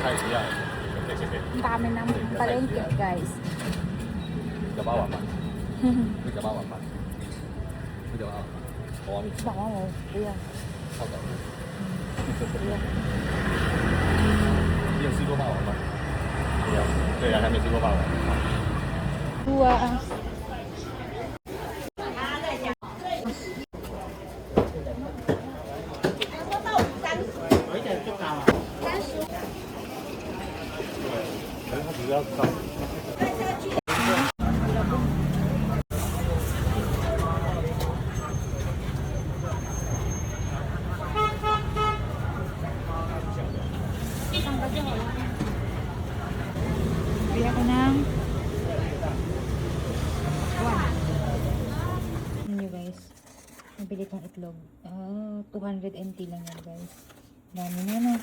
菜一样。谢谢谢谢。 Ang dami ng palengke, guys. 小霸王吗？会小霸王吗？会小霸王吗？我王米， Baka mo, ayan. 泡澡。 Ayan. 你有吃过霸王吗？没有。对啊，还没吃过霸王。 Dua. Kaya 他只是要上。Bili ako ng Ano guys? Nabili kong itlog. 200 NT lang yan guys. Dami na na.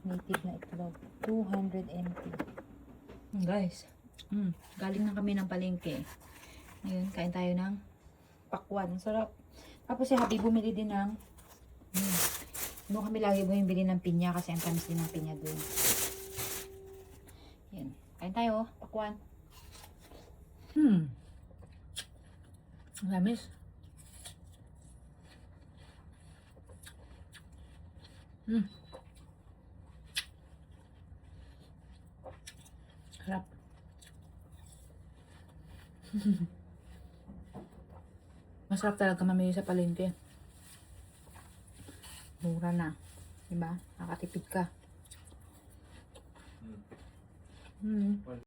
Native na itlog. 200 NT. Guys. Galing na kami ng palengke. Ngayon, kain tayo ng pakwan. Ang sarap. Tapos si Habi bumili din ng doon kami lagi bumibili ng pinya kasi ang tamis din ng pinya doon. Yan. Kain tayo. Pakwan. Ang lamis. Harap. Masarap talaga mamili sa palengke. Mura na. Diba? Nakatipid ka.